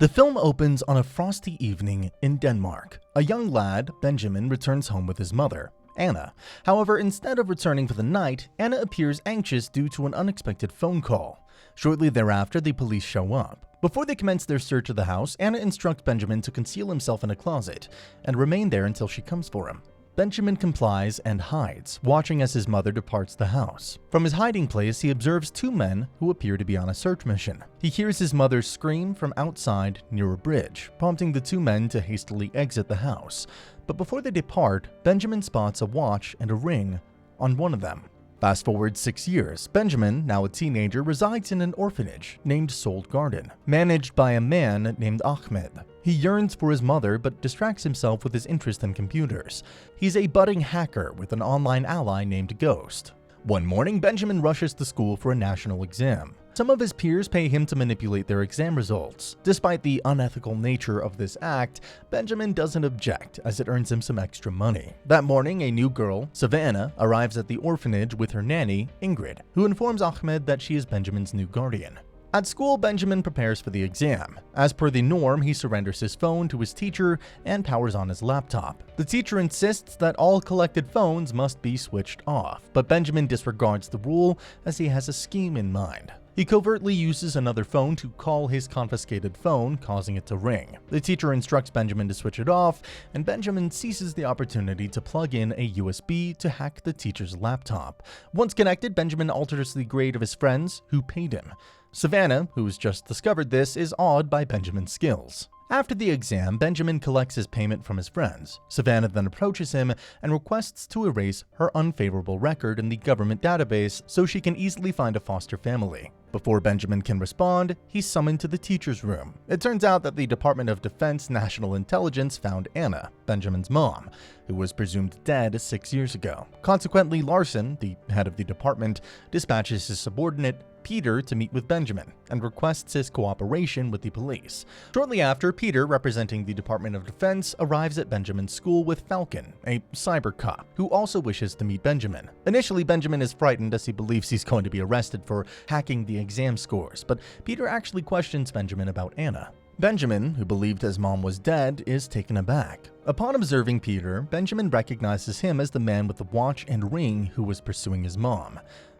The film opens on a frosty evening in Denmark. A young lad, Benjamin, returns home with his mother, Anna. However, instead of returning for the night, Anna appears anxious due to an unexpected phone call. Shortly thereafter, the police show up. Before they commence their search of the house, Anna instructs Benjamin to conceal himself in a closet and remain there until she comes for him. Benjamin complies and hides, watching as his mother departs the house. From his hiding place, he observes two men who appear to be on a search mission. He hears his mother scream from outside near a bridge, prompting the two men to hastily exit the house. But before they depart, Benjamin spots a watch and a ring on one of them. Fast forward 6 years, Benjamin, now a teenager, resides in an orphanage named Soul Garden, managed by a man named Ahmed. He yearns for his mother but distracts himself with his interest in computers. He's a budding hacker with an online ally named Ghost. One morning, Benjamin rushes to school for a national exam. Some of his peers pay him to manipulate their exam results. Despite the unethical nature of this act, Benjamin doesn't object as it earns him some extra money. That morning, a new girl, Savannah, arrives at the orphanage with her nanny, Ingrid, who informs Ahmed that she is Benjamin's new guardian. At school, Benjamin prepares for the exam. As per the norm, he surrenders his phone to his teacher and powers on his laptop. The teacher insists that all collected phones must be switched off, but Benjamin disregards the rule as he has a scheme in mind. He covertly uses another phone to call his confiscated phone, causing it to ring. The teacher instructs Benjamin to switch it off, and Benjamin seizes the opportunity to plug in a USB to hack the teacher's laptop. Once connected, Benjamin alters the grade of his friends who paid him. Savannah, who's just discovered this, is awed by Benjamin's skills. After the exam, Benjamin collects his payment from his friends. Savannah then approaches him and requests to erase her unfavorable record in the government database so she can easily find a foster family. Before Benjamin can respond, he's summoned to the teacher's room. It turns out that the Department of Defense National Intelligence found Anna, Benjamin's mom, who was presumed dead 6 years ago. Consequently, Larson, the head of the department, dispatches his subordinate, Peter, to meet with Benjamin and requests his cooperation with the police. Shortly after, Peter, representing the Department of Defense, arrives at Benjamin's school with Falcon, a cyber cop, who also wishes to meet Benjamin. Initially, Benjamin is frightened as he believes he's going to be arrested for hacking the exam scores, but Peter actually questions Benjamin about Anna. Benjamin, who believed his mom was dead, is taken aback. Upon observing Peter, Benjamin recognizes him as the man with the watch and ring who was pursuing his mom.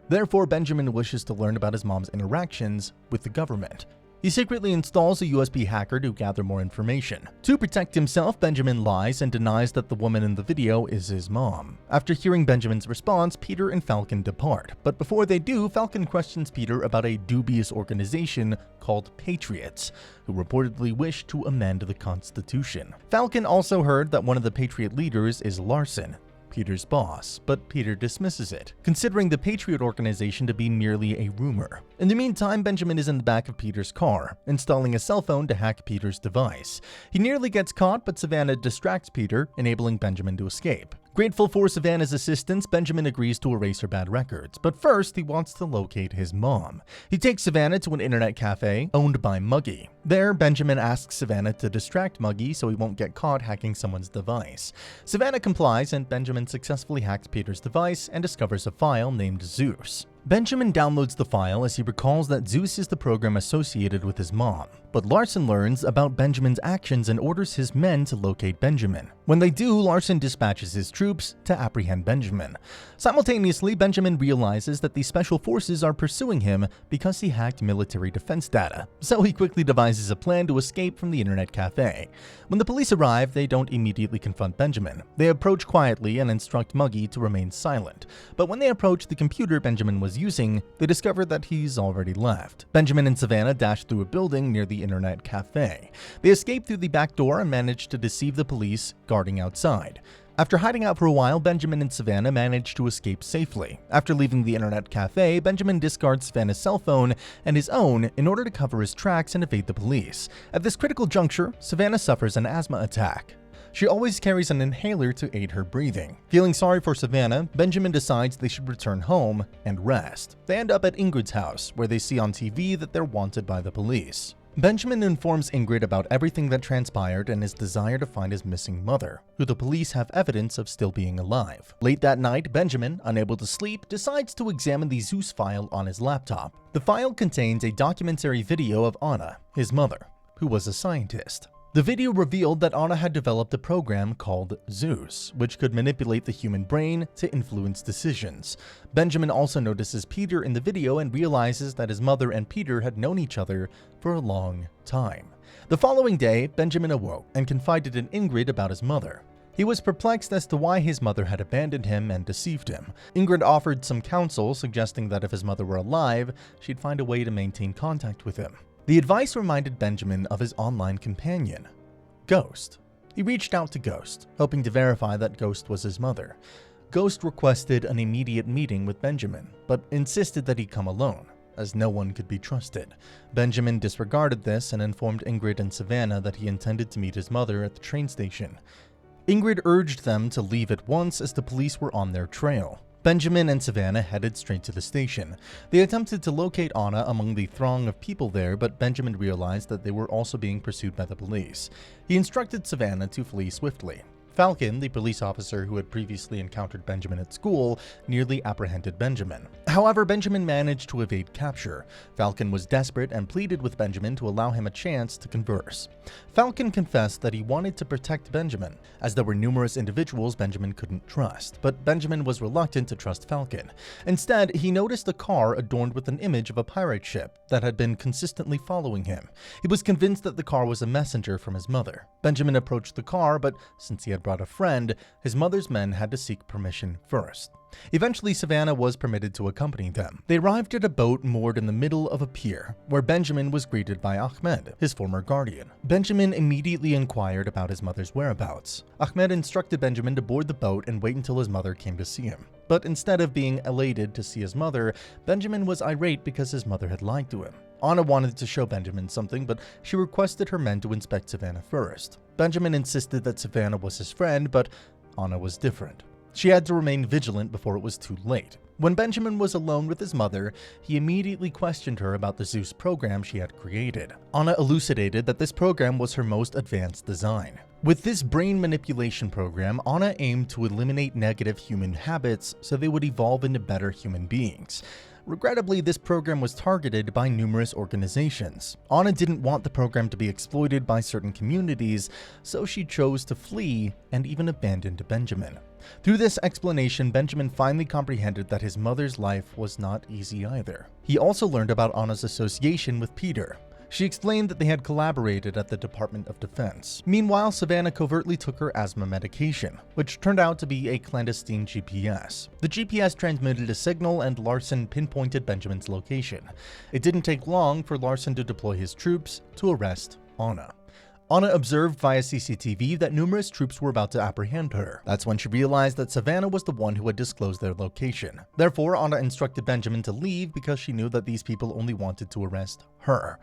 Therefore, Benjamin wishes to learn about his mom's interactions with the government. He secretly installs a USB hacker to gather more information. To protect himself, Benjamin lies and denies that the woman in the video is his mom. After hearing Benjamin's response, Peter and Falcon depart. But before they do, Falcon questions Peter about a dubious organization called Patriots, who reportedly wish to amend the Constitution. Falcon also heard that one of the Patriot leaders is Larson, Peter's boss, but Peter dismisses it, considering the Patriot organization to be merely a rumor. In the meantime, Benjamin is in the back of Peter's car, installing a cell phone to hack Peter's device. He nearly gets caught, but Savannah distracts Peter, enabling Benjamin to escape. Grateful for Savannah's assistance, Benjamin agrees to erase her bad records, but first he wants to locate his mom. He takes Savannah to an internet cafe owned by Muggy. There, Benjamin asks Savannah to distract Muggy so he won't get caught hacking someone's device. Savannah complies, and Benjamin successfully hacks Peter's device and discovers a file named Zeus. Benjamin downloads the file as he recalls that Zeus is the program associated with his mom, but Larson learns about Benjamin's actions and orders his men to locate Benjamin. When they do, Larson dispatches his troops to apprehend Benjamin. Simultaneously, Benjamin realizes that the special forces are pursuing him because he hacked military defense data, so he quickly devises a plan to escape from the internet cafe. When the police arrive, they don't immediately confront Benjamin. They approach quietly and instruct Muggy to remain silent, but when they approach the computer Benjamin was using, they discover that he's already left. Benjamin and Savannah dash through a building near the internet cafe. They escape through the back door and manage to deceive the police guarding outside. After hiding out for a while, Benjamin and Savannah manage to escape safely. After leaving the internet cafe, Benjamin discards Savannah's cell phone and his own in order to cover his tracks and evade the police. At this critical juncture, Savannah suffers an asthma attack. She always carries an inhaler to aid her breathing. Feeling sorry for Savannah, Benjamin decides they should return home and rest. They end up at Ingrid's house, where they see on TV that they're wanted by the police. Benjamin informs Ingrid about everything that transpired and his desire to find his missing mother, who the police have evidence of still being alive. Late that night, Benjamin, unable to sleep, decides to examine the Zeus file on his laptop. The file contains a documentary video of Anna, his mother, who was a scientist. The video revealed that Anna had developed a program called Zeus, which could manipulate the human brain to influence decisions. Benjamin also notices Peter in the video and realizes that his mother and Peter had known each other for a long time. The following day, Benjamin awoke and confided in Ingrid about his mother. He was perplexed as to why his mother had abandoned him and deceived him. Ingrid offered some counsel, suggesting that if his mother were alive, she'd find a way to maintain contact with him. The advice reminded Benjamin of his online companion, Ghost. He reached out to Ghost, hoping to verify that Ghost was his mother. Ghost requested an immediate meeting with Benjamin, but insisted that he come alone, as no one could be trusted. Benjamin disregarded this and informed Ingrid and Savannah that he intended to meet his mother at the train station. Ingrid urged them to leave at once as the police were on their trail. Benjamin and Savannah headed straight to the station. They attempted to locate Anna among the throng of people there, but Benjamin realized that they were also being pursued by the police. He instructed Savannah to flee swiftly. Falcon, the police officer who had previously encountered Benjamin at school, nearly apprehended Benjamin. However, Benjamin managed to evade capture. Falcon was desperate and pleaded with Benjamin to allow him a chance to converse. Falcon confessed that he wanted to protect Benjamin, as there were numerous individuals Benjamin couldn't trust, but Benjamin was reluctant to trust Falcon. Instead, he noticed a car adorned with an image of a pirate ship that had been consistently following him. He was convinced that the car was a messenger from his mother. Benjamin approached the car, but since he had brought a friend, his mother's men had to seek permission first. Eventually, Savannah was permitted to accompany them. They arrived at a boat moored in the middle of a pier, where Benjamin was greeted by Ahmed, his former guardian. Benjamin immediately inquired about his mother's whereabouts. Ahmed instructed Benjamin to board the boat and wait until his mother came to see him. But instead of being elated to see his mother, Benjamin was irate because his mother had lied to him. Anna wanted to show Benjamin something, but she requested her men to inspect Savannah first. Benjamin insisted that Savannah was his friend, but Anna was different. She had to remain vigilant before it was too late. When Benjamin was alone with his mother, he immediately questioned her about the Zeus program she had created. Anna elucidated that this program was her most advanced design. With this brain manipulation program, Anna aimed to eliminate negative human habits so they would evolve into better human beings. Regrettably, this program was targeted by numerous organizations. Anna didn't want the program to be exploited by certain communities, so she chose to flee and even abandoned Benjamin. Through this explanation, Benjamin finally comprehended that his mother's life was not easy either. He also learned about Anna's association with Peter. She explained that they had collaborated at the Department of Defense. Meanwhile, Savannah covertly took her asthma medication, which turned out to be a clandestine GPS. The GPS transmitted a signal and Larson pinpointed Benjamin's location. It didn't take long for Larson to deploy his troops to arrest Anna. Anna observed via CCTV that numerous troops were about to apprehend her. That's when she realized that Savannah was the one who had disclosed their location. Therefore, Anna instructed Benjamin to leave because she knew that these people only wanted to arrest her.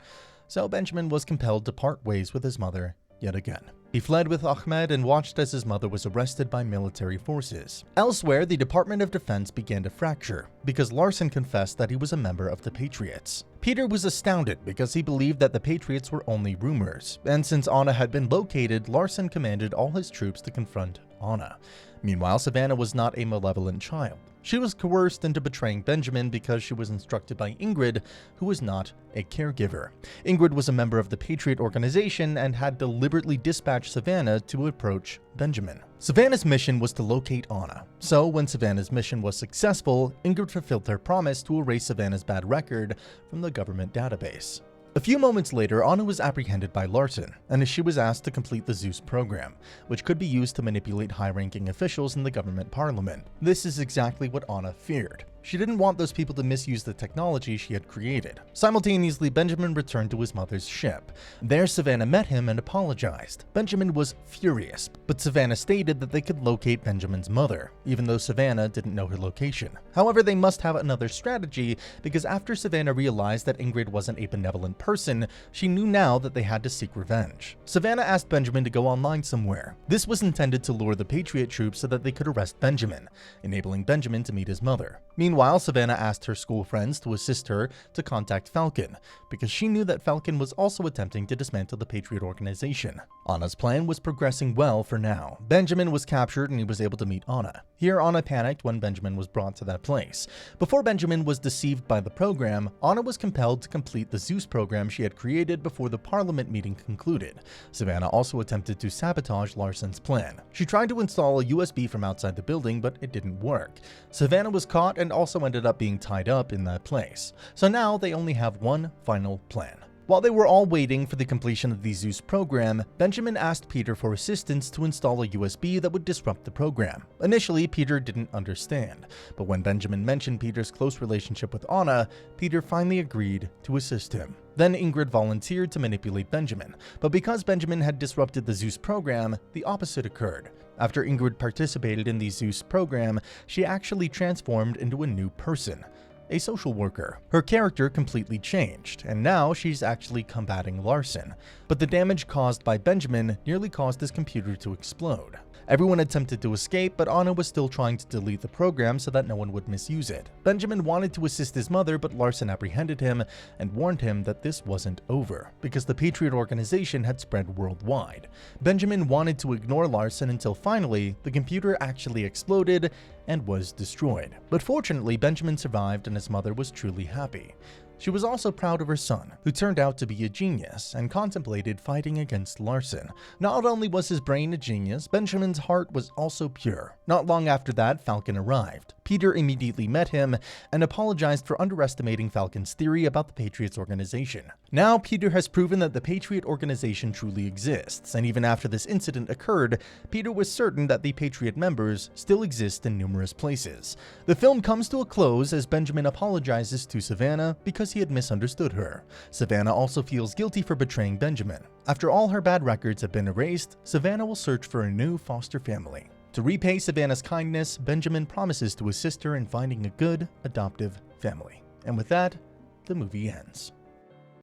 So Benjamin was compelled to part ways with his mother yet again. He fled with Ahmed and watched as his mother was arrested by military forces. Elsewhere, the Department of Defense began to fracture because Larson confessed that he was a member of the Patriots. Peter was astounded because he believed that the Patriots were only rumors, and since Anna had been located, Larson commanded all his troops to confront Anna. Meanwhile, Savannah was not a malevolent child. She was coerced into betraying Benjamin because she was instructed by Ingrid, who was not a caregiver. Ingrid was a member of the Patriot organization and had deliberately dispatched Savannah to approach Benjamin. Savannah's mission was to locate Anna. So when Savannah's mission was successful, Ingrid fulfilled her promise to erase Savannah's bad record from the government database. A few moments later, Anna was apprehended by Larson, and she was asked to complete the Zeus program, which could be used to manipulate high-ranking officials in the government parliament. This is exactly what Anna feared. She didn't want those people to misuse the technology she had created. Simultaneously, Benjamin returned to his mother's ship. There, Savannah met him and apologized. Benjamin was furious, but Savannah stated that they could locate Benjamin's mother, even though Savannah didn't know her location. However, they must have another strategy, because after Savannah realized that Ingrid wasn't a benevolent person, she knew now that they had to seek revenge. Savannah asked Benjamin to go online somewhere. This was intended to lure the Patriot troops so that they could arrest Benjamin, enabling Benjamin to meet his mother. Meanwhile, Savannah asked her school friends to assist her to contact Falcon, because she knew that Falcon was also attempting to dismantle the Patriot organization. Anna's plan was progressing well for now. Benjamin was captured and he was able to meet Anna. Here, Anna panicked when Benjamin was brought to that place. Before Benjamin was deceived by the program, Anna was compelled to complete the Zeus program she had created before the Parliament meeting concluded. Savannah also attempted to sabotage Larson's plan. She tried to install a USB from outside the building, but it didn't work. Savannah was caught and also ended up being tied up in that place. So now they only have one final plan. While they were all waiting for the completion of the Zeus program, Benjamin asked Peter for assistance to install a USB that would disrupt the program. Initially, Peter didn't understand, but when Benjamin mentioned Peter's close relationship with Anna, Peter finally agreed to assist him. Then Ingrid volunteered to manipulate Benjamin, but because Benjamin had disrupted the Zeus program, the opposite occurred. After Ingrid participated in the Zeus program, she actually transformed into a new person, a social worker. Her character completely changed, and now she's actually combating Larson. But the damage caused by Benjamin nearly caused his computer to explode. Everyone attempted to escape, but Anna was still trying to delete the program so that no one would misuse it. Benjamin wanted to assist his mother, but Larson apprehended him and warned him that this wasn't over, because the Patriot organization had spread worldwide. Benjamin wanted to ignore Larson until finally, the computer actually exploded and was destroyed. But fortunately, Benjamin survived and his mother was truly happy. She was also proud of her son, who turned out to be a genius and contemplated fighting against Larson. Not only was his brain a genius, Benjamin's heart was also pure. Not long after that, Falcon arrived. Peter immediately met him and apologized for underestimating Falcon's theory about the Patriots organization. Now, Peter has proven that the Patriot organization truly exists, and even after this incident occurred, Peter was certain that the Patriot members still exist in numerous places. The film comes to a close as Benjamin apologizes to Savannah because he had misunderstood her. Savannah also feels guilty for betraying Benjamin. After all her bad records have been erased, Savannah will search for a new foster family. To repay Savannah's kindness, Benjamin promises to assist her in finding a good, adoptive family. And with that, the movie ends.